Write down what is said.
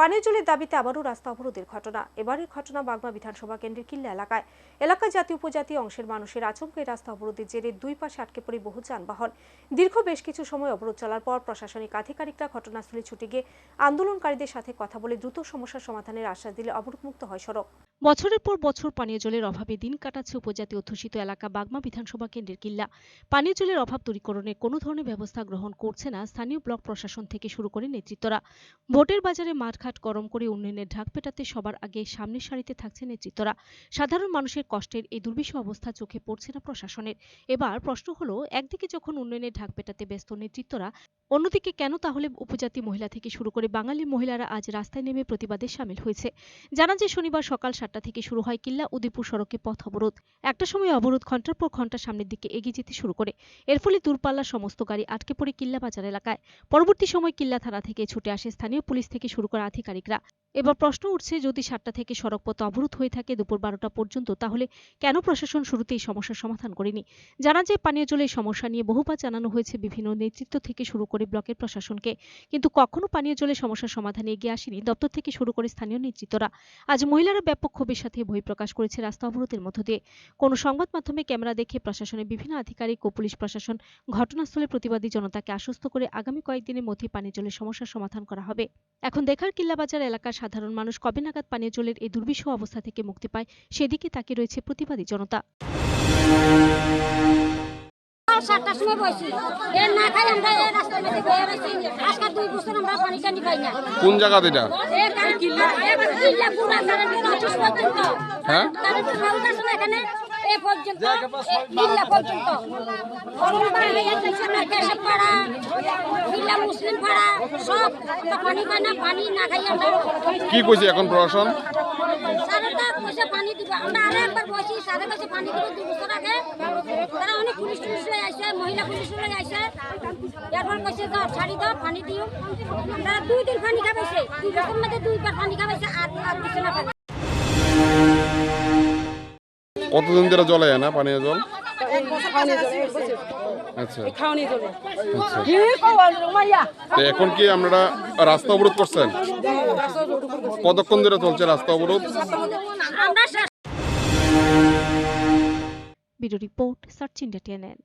পানীয় জলের দাবিতে আবারও রাস্তা অবরোধের ঘটনা। এবারের ঘটনা বাগমা বিধানসভা কেন্দ্রের কিল্লা এলাকায় জাতি উপজাতি অংশের মানুষের আচমকে রাস্তা অবরোধের জেরে দুই পাশে আটকে পড়ে বহু যানবাহন। দীর্ঘ বেশ কিছু সময় অবরোধ চলার পর প্রশাসনিক আধিকারিকরা ঘটনাস্থলে ছুটে গিয়ে আন্দোলনকারীদের সাথে কথা বলে দ্রুত সমস্যার সমাধানের আশ্বাস দিলে অবরোধমুক্ত হয় সড়ক। বছরের পর বছর পানীয় জলের অভাবে দিন কাটাচ্ছে উপজাতি অধ্যুষিত এলাকা বাগমা বিধানসভা কেন্দ্রের কিল্লা। পানীয় জলের অভাব দূরীকরণে কোনো ধরনের ব্যবস্থা গ্রহণ করছে না স্থানীয় ব্লক প্রশাসন থেকে শুরু করে নেতৃত্বরা। ভোটের বাজারে মাঠঘাট গরম করে উন্নয়নের ঢাক পেটাতে সবার আগে সামনের সারিতে থাকছে নেতৃত্বরা। সাধারণ মানুষের কষ্টের এই দুর্বিষহ অবস্থা চোখে পড়ছে না প্রশাসনের। এবার প্রশ্ন হলো, একদিকে যখন উন্নয়নের ঢাক পেটাতে ব্যস্ত নেতৃত্বরা, অন্যদিকে কেন তাহলে উপজাতি মহিলা থেকে শুরু করে বাঙালি মহিলারা আজ রাস্তায় নেমে প্রতিবাদে সামিল হয়েছে? জানা যায় শনিবার সকাল 7টা থেকে শুরু হয় কিল্লা উদয়পুর সড়কে পথ অবরোধ। একটা সময় অবরোধ ঘন্টার পর ঘন্টা সামনের দিকে এগিয়ে যেতে শুরু করে। এর ফলে দূরপাল্লার সমস্ত গাড়ি আটকে পড়ে কিল্লা বাজার এলাকায়। পরবর্তী সময় কিল্লা থানা থেকে ছুটে আসে স্থানীয় পুলিশ থেকে শুরু করে আধিকারিকরা। এবার প্রশ্ন উঠছে, যদি 7টা থেকে সড়ক পথ অবরোধ হয়ে থাকে দুপুর 12টা পর্যন্ত, তাহলে কেন প্রশাসন শুরুতেই সমস্যার সমাধান করেনি? জানা যায় পানীয় জলের সমস্যা নিয়ে বহুবার জানানো হয়েছে বিভিন্ন নেতৃত্ব থেকে শুরু করে ব্লকের প্রশাসনকে, কিন্তু কখনো পানীয় জলের সমস্যার সমাধানে এগিয়ে আসেনি দপ্তর থেকে শুরু করে স্থানীয় নেতৃত্বরা। আজ মহিলারা ব্যাপক ক্ষোভের সাথে বহিঃপ্রকাশ করেছে রাস্তা অবরোধের মধ্য দিয়ে। কোনো সংবাদ মাধ্যমে ক্যামেরা দেখে প্রশাসনের বিভিন্ন আধিকারিক ও পুলিশ প্রশাসন ঘটনাস্থলে প্রতিবাদী জনতাকে আশ্বস্ত করে আগামী কয়েকদিনের মধ্যে পানীয় জলের সমস্যার সমাধান করা হবে। এখন দেখার কিল্লাবাজার এলাকার সাধারণ মানুষ কবে নাগাদ পানীয় জলের এই দুর্বিষহ অবস্থা থেকে মুক্তি পায়, সেদিকে তাকিয়ে রয়েছে প্রতিবাদী জনতা। 7টার সময় বসি এর না খাই আমরা এই রাস্তার মধ্যে বসে রয়েছি। আজকে 2 বছর আমরা পানি টানি পাই না। কোন জায়গা এটা? কিল্লা পুরা কারেন্টের অফিস পর্যন্ত। হ্যাঁ, কারেন্টের হাউস আছে এখানে এই পর্যন্ত, কিল্লা পর্যন্ত। পাড়া কিল্লা মুসলিম পাড়া সব পানি পাই না, পানি না খাই আমরা। কি কইছে এখন প্রশাসন? সারাটা পয়সা পানি দিবা। আমরা আরো একবার বসি, সারা কাছে পানি দিল 2 বছর আগে। তারা অনেক পুলিশ লই আইছে, মহিলা পুলিশ লই আইছে। এরপর কইছে যাও ছাড়ি দাও, পানি দিও। আমরা 2 দিন পানি খাইছে, 2 বছর মধ্যে 2বার পানি খাইছে, আর কিছু না পানি। কতদিন ধরে জল হয় না পানীয় জল? আচ্ছা, তো এখন কি আপনারা রাস্তা অবরোধ করছেন? কতক্ষণ ধরে চলছে রাস্তা অবরোধ? Bureau report, search India TNN।